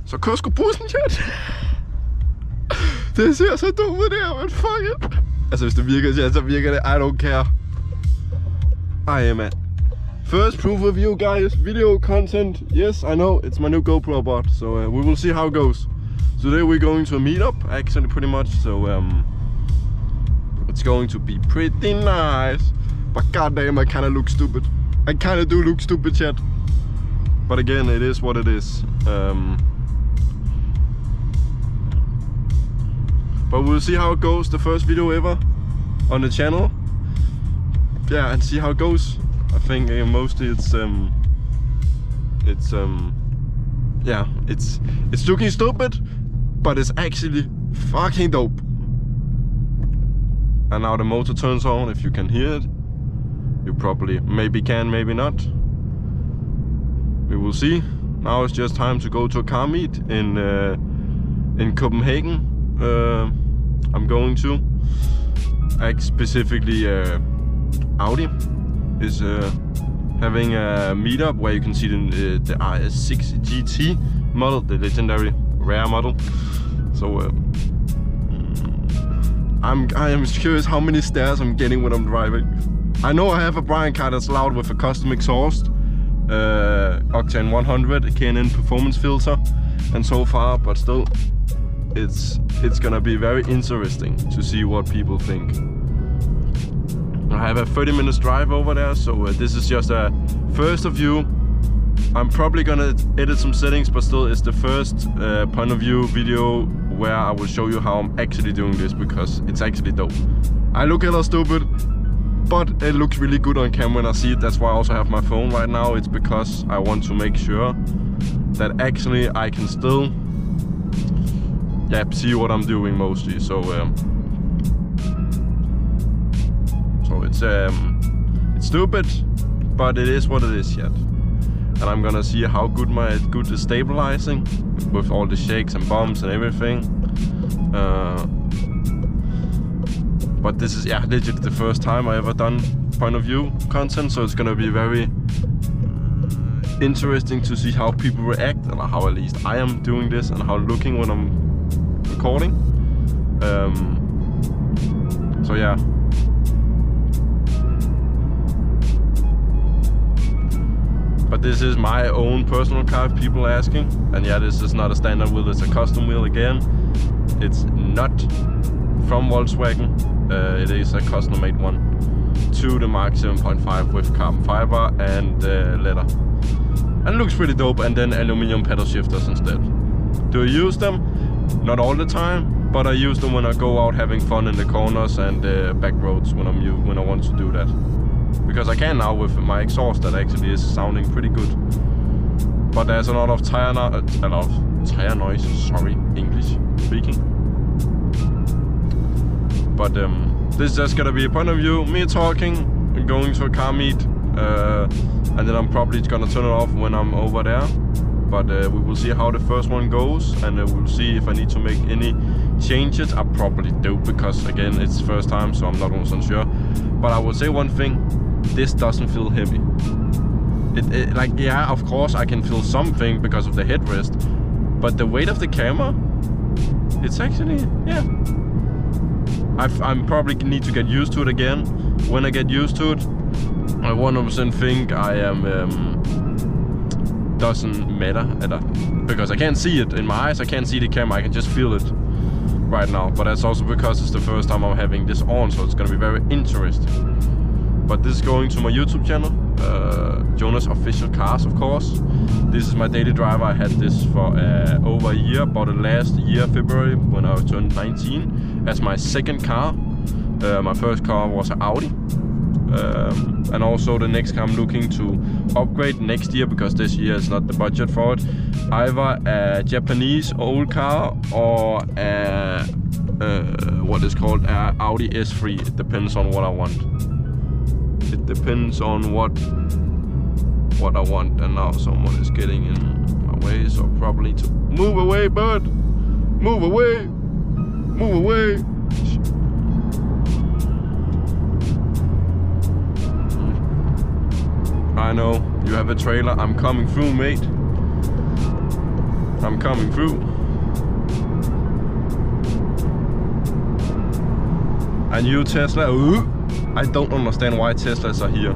Så kør sgu bussen, chat. Det ser så dumt ud der, men fuck it. Altså hvis det virker, chat, så virker det. I don't care. Ej, man. First proof of you guys, video content. Yes, I know, it's my new GoPro bot. So we will see how it goes. Today we're going to a meetup, actually, pretty much. So it's going to be pretty nice. But goddamn, I kinda look stupid. I kinda do look stupid, chat. But again, it is what it is. But we'll see how it goes. The first video ever on the channel. Yeah, and see how it goes. I think mostly it's looking stupid, but it's actually fucking dope. And now the motor turns on. If you can hear it, you probably maybe can, maybe not. We will see. Now it's just time to go to a car meet in Copenhagen. I'm going to specifically Audi is having a meetup where you can see the A3 GTE model, the legendary rare model. So I am curious how many stairs I'm getting when I'm driving. I know I have a Brian car that's loud with a custom exhaust, Octane 100, K&N performance filter, and so far, but still, it's gonna be very interesting to see what people think. I have a 30 minutes drive over there, so this is just a first of view. I'm probably gonna edit some settings, but still it's the first point of view video where I will show you how I'm actually doing this, because it's actually dope. I look hella stupid, but it looks really good on camera when I see it. That's why I also have my phone right now. It's because I want to make sure that actually I can still see what I'm doing mostly. So it's stupid, but it is what it is yet. And I'm gonna see how good the stabilizing with all the shakes and bumps and everything. But this is legit the first time I ever done point of view content, so it's gonna be very interesting to see how people react, or how at least I am doing this, and how looking when I'm recording. So yeah. But this is my own personal car, if people are asking. And yeah, this is not a standard wheel, it's a custom wheel again. It's not from Volkswagen, it is a custom made one to the Mark 7.5 with carbon fiber and leather. And it looks pretty dope, and then aluminum pedal shifters instead. Do I use them? Not all the time, but I use them when I go out having fun in the corners and back roads when I want to do that. Because I can now with my exhaust that actually is sounding pretty good. But there's a lot of tire noise, sorry, English speaking. But this is just gonna be a point of view, me talking, and going to a car meet, and then I'm probably gonna turn it off when I'm over there. But we will see how the first one goes, and we'll see if I need to make any changes. I probably do, because again, it's the first time, so I'm not 100% sure. But I will say one thing, this doesn't feel heavy. Like, yeah, of course I can feel something because of the headrest, but the weight of the camera, it's actually, yeah. I'm probably need to get used to it again. When I get used to it, I 100% think I am, doesn't matter, because I can't see it in my eyes, I can't see the camera, I can just feel it right now. But that's also because it's the first time I'm having this on, so it's gonna be very interesting. But this is going to my YouTube channel, Jonas Official Cars, of course. This is my daily driver. I had this for over a year, bought it last year, February, when I turned 19, as my second car. My first car was an Audi. And also the next car I'm looking to upgrade next year, because this year is not the budget for it. Either a Japanese old car or what is called a Audi A3. It depends on what I want. It depends on what I want. And now someone is getting in my way, so probably to move away, bud. Move away. Move away. I know, you have a trailer. I'm coming through, mate. I'm coming through. And you Tesla, I don't understand why Teslas are here.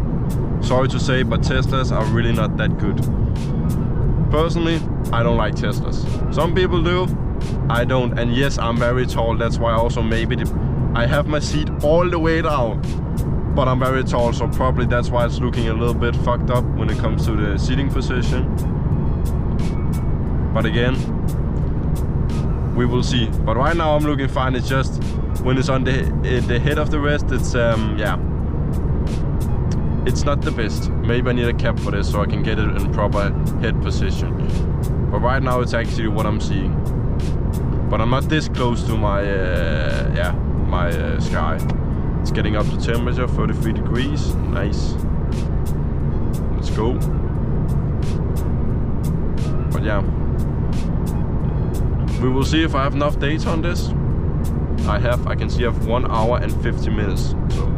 Sorry to say, but Teslas are really not that good. Personally, I don't like Teslas. Some people do, I don't. And yes, I'm very tall, that's why also maybe I have my seat all the way down. But I'm very tall, so probably that's why it's looking a little bit fucked up when it comes to the seating position. But again, we will see. But right now I'm looking fine. It's just when it's on the head of the rest, it's yeah, it's not the best. Maybe I need a cap for this so I can get it in proper head position. But right now it's actually what I'm seeing. But I'm not this close to my yeah, my sky. It's getting up to temperature, 33 degrees. Nice. Let's go. But yeah, we will see if I have enough data on this. I can see I have 1 hour and 50 minutes, so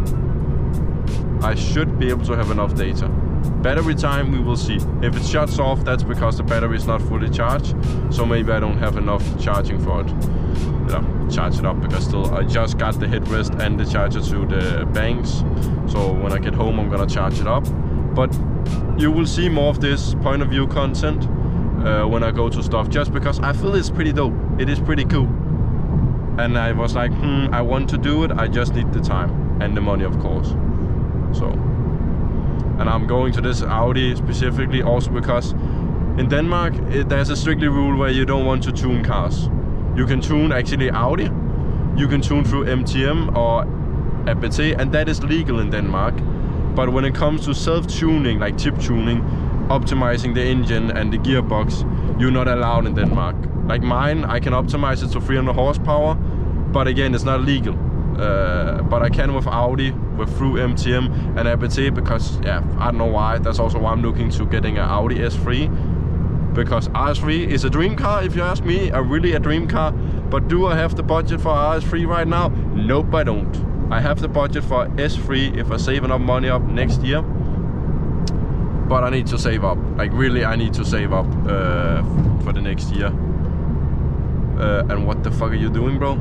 I should be able to have enough data. Battery time, we will see. If it shuts off, that's because the battery is not fully charged, so maybe I don't have enough charging for it. Charge it up, because still I just got the headrest and the charger to the banks, so when I get home I'm gonna charge it up. But you will see more of this point of view content when I go to stuff, just because I feel it's pretty dope. It is pretty cool. And I was like, I want to do it, I just need the time and the money, of course. So, and I'm going to this Audi specifically also because in Denmark there's a strictly rule where you don't want to tune cars. You can tune actually Audi, you can tune through MTM or ABT, and that is legal in Denmark. But when it comes to self-tuning, like chip tuning, optimizing the engine and the gearbox, you're not allowed in Denmark. Like mine, I can optimize it to 300 horsepower, but again, it's not legal. But I can with Audi, through MTM and ABT, because yeah, I don't know why. That's also why I'm looking to getting an Audi A3, because R3 is a dream car, if you ask me, really a dream car. But do I have the budget for R3 right now? Nope, I don't. I have the budget for S3 if I save enough money up next year. But I need to save up. Like really, I need to save up for the next year. And what the fuck are you doing, bro?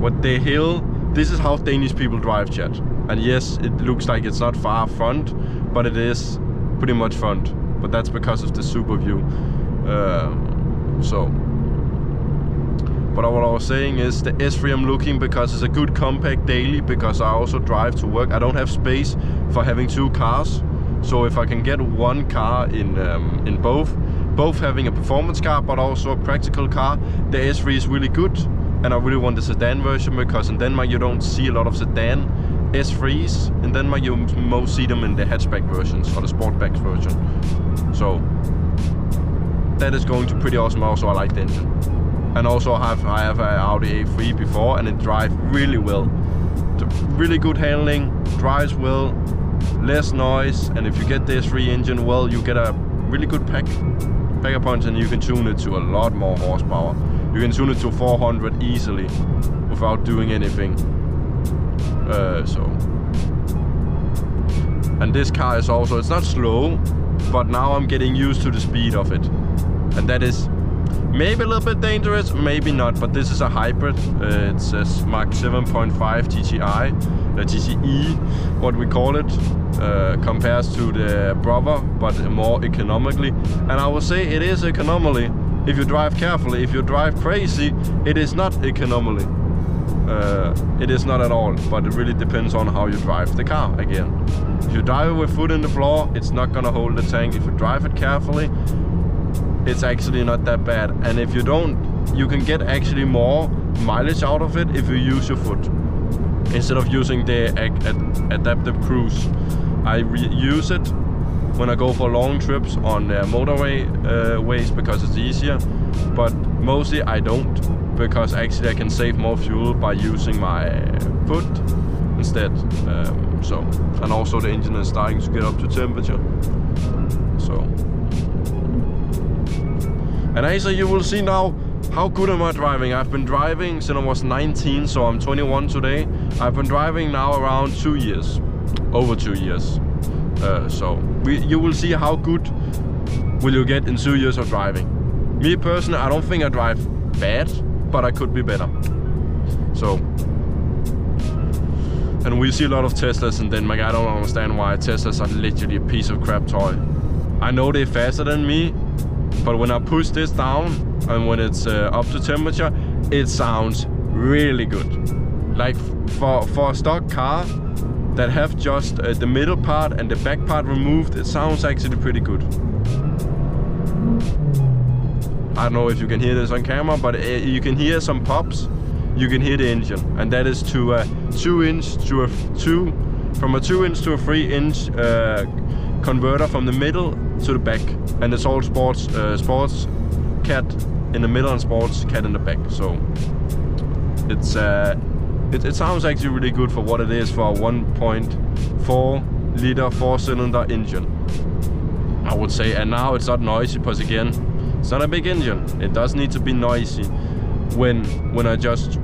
What the hell? This is how Danish people drive, chat. And yes, it looks like it's not far front, but it is pretty much front. But that's because of the super view. But what I was saying is the S3 I'm looking because it's a good compact daily, because I also drive to work. I don't have space for having 2 cars. So if I can get 1 car in both having a performance car but also a practical car, the S3 is really good. And I really want the sedan version, because in Denmark you don't see a lot of sedan S3s. In Denmark you most see them in the hatchback versions or the sportback version. So that is going to be pretty awesome. Also I like the engine. And also I have an Audi A3 before, and it drives really well. Really good handling, drives well, less noise, and if you get the S3 engine, well, you get a really good packer punch, and you can tune it to a lot more horsepower. You can tune it to 400 easily without doing anything. And this car is also, it's not slow, but now I'm getting used to the speed of it. And that is maybe a little bit dangerous, maybe not, but this is a hybrid. It's a Mach 7.5 GTI, GTE, what we call it, compares to the brother, but more economically. And I will say it is economically. If you drive carefully, if you drive crazy, it is not economically. It is not at all, but it really depends on how you drive the car again. If you drive it with foot in the floor, it's not gonna hold the tank. If you drive it carefully, it's actually not that bad. And if you don't, you can get actually more mileage out of it if you use your foot instead of using the adaptive cruise. I use it when I go for long trips on motorway ways because it's easier, but mostly I don't, because actually I can save more fuel by using my foot instead. And also the engine is starting to get up to temperature. So, and actually you will see now how good am I driving. I've been driving since I was 19, so I'm 21 today. I've been driving now around 2 years, over 2 years. So you will see how good will you get in 2 years of driving. Me personally, I don't think I drive bad, but I could be better. So, and we see a lot of Teslas in Denmark. I don't understand why. Teslas are literally a piece of crap toy. I know they're faster than me, but when I push this down and when it's up to temperature, it sounds really good. Like for a stock car that have just the middle part and the back part removed, it sounds actually pretty good. I don't know if you can hear this on camera, but you can hear some pops. You can hear the engine, and that is to a 2-inch to a 2, from a 2-inch to a 3-inch converter from the middle to the back, and it's all sports cat in the middle and sports cat in the back. So it's it sounds actually really good for what it is for a 1.4 liter 4-cylinder engine, I would say. And now it's not noisy because again, it's not a big engine. It does need to be noisy when I just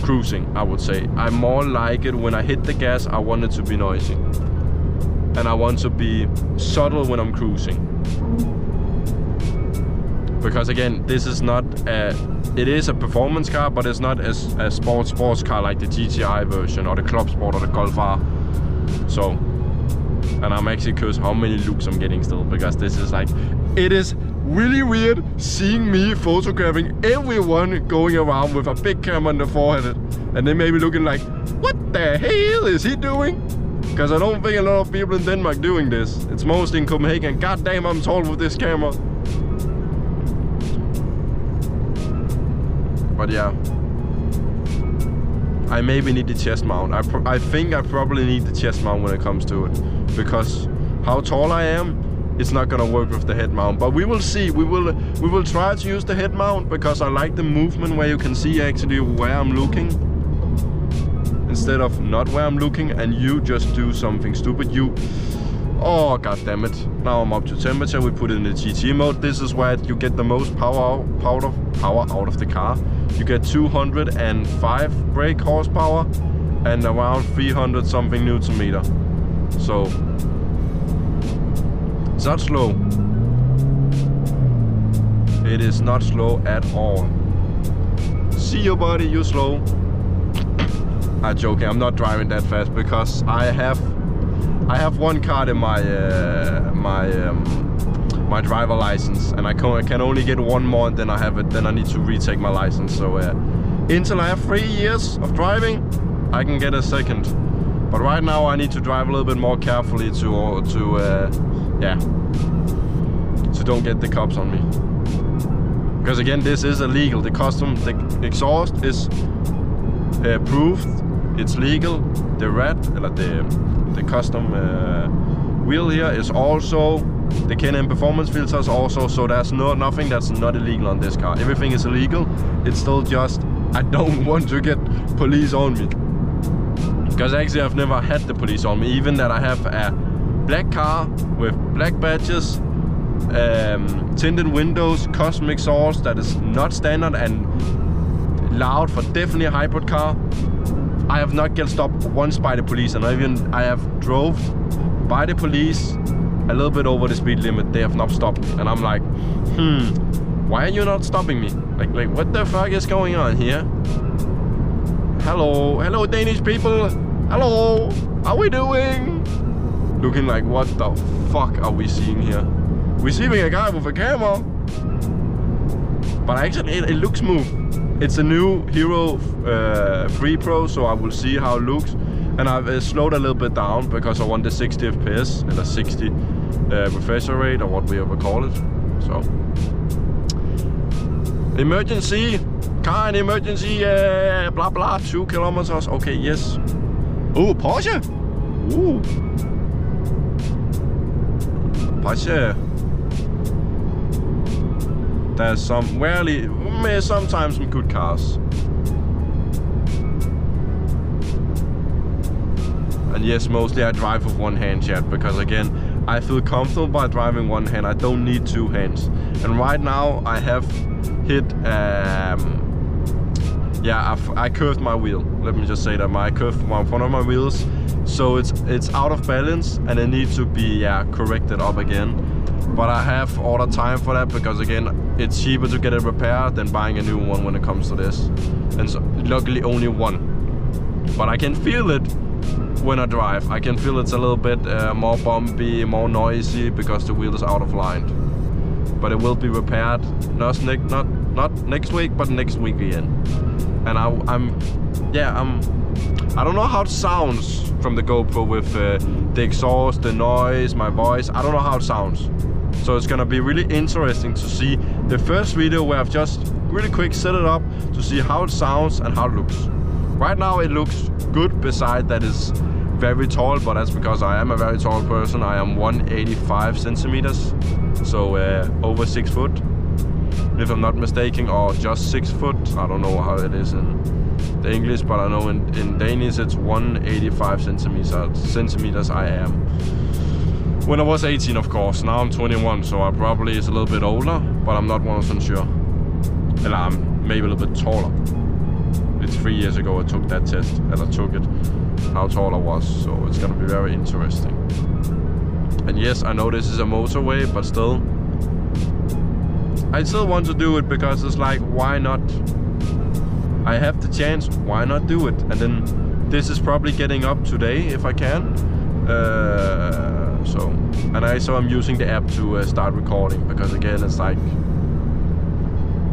cruising, I would say. I more like it when I hit the gas, I want it to be noisy. And I want to be subtle when I'm cruising. Because again, this is not it is a performance car, but it's not a sports car like the GTI version or the Club Sport or the Golf R. So, and I'm actually curious how many looks I'm getting still, because this is like, it is really weird seeing me photographing everyone going around with a big camera on the forehead, and they may be looking like, what the hell is he doing? Because I don't think a lot of people in Denmark doing this. It's mostly in Copenhagen. God damn, I'm tall with this camera. But yeah, I maybe need the chest mount. I think I probably need the chest mount when it comes to it, because how tall I am, it's not gonna work with the head mount. But we will see. We will try to use the head mount, because I like the movement where you can see actually where I'm looking instead of not where I'm looking, and you just do something stupid. Oh god damn it! Now I'm up to temperature. We put it in the GTE mode. This is where you get the most power out of the car. You get 205 brake horsepower and around 300 something Newton meter. So it's not slow. It is not slow at all. See you, buddy, you slow. I'm joking. I'm not driving that fast because I have one card in my my driver license, and I can only get one more, and then I have it. Then I need to retake my license. So until I have 3 years of driving, I can get a second. But right now I need to drive a little bit more carefully to don't get the cops on me. Because again, this is illegal. The exhaust is approved. It's legal. The the custom wheel here is also, the K&N performance filters also, so there's nothing that's not illegal on this car. Everything is illegal. It's still just, I don't want to get police on me. Because actually I've never had the police on me, even that I have a black car with black badges, tinted windows, custom exhaust that is not standard and loud for definitely a hybrid car. I have not get stopped once by the police, and I have drove by the police a little bit over the speed limit. They have not stopped me, and I'm like, why are you not stopping me? Like what the fuck is going on here? Hello Danish people, hello, how we doing? Looking like, what the fuck are we seeing here? We're seeing a guy with a camera, but actually it looks smooth. It's a new Hero 3 Pro, so I will see how it looks. And I've slowed a little bit down because I want the 60 FPS and the 60 refresh rate, or what we ever call it. So, emergency, car in emergency, blah blah, 2 kilometers. Okay, yes. Oh, Porsche. Ooh, Porsche. There's sometimes some good cars. And yes, mostly I drive with one hand, chat, because again, I feel comfortable by driving one hand. I don't need 2 hands. And right now I have hit yeah, I curved my wheel. Let me just say that I curved one of my wheels, so it's out of balance and it needs to be corrected up again. But I have all the time for that because again, it's cheaper to get it repaired than buying a new one when it comes to this. And so, luckily only one. But I can feel it when I drive. I can feel it's a little bit more bumpy, more noisy because the wheel is out of line. But it will be repaired not next week, but next week again. And I don't know how it sounds from the GoPro with the exhaust, the noise, my voice. I don't know how it sounds. So it's gonna be really interesting to see the first video where I've just really quick set it up to see how it sounds and how it looks. Right now it looks good, beside that it's very tall, but that's because I am a very tall person. I am 185 centimeters, so over 6 foot. If I'm not mistaken, or just 6 foot. I don't know how it is in the English, but I know in Danish it's 185 centimeters I am. When I was 18, of course. Now I'm 21, so I probably is a little bit older, but I'm not 100% sure. And I'm maybe a little bit taller. It's 3 years ago I took that test, and I took it, how tall I was, so it's gonna be very interesting. And yes, I know this is a motorway, but still, I still want to do it because it's like, why not? I have the chance, why not do it? And then this is probably getting up today if I can. So I'm using the app to start recording because again, it's like.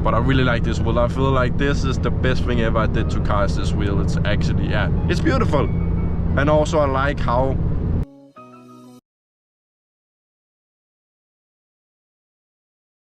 But I really like this wheel. I feel like this is the best thing ever I did to cars. This wheel, it's actually it's beautiful. And also I like how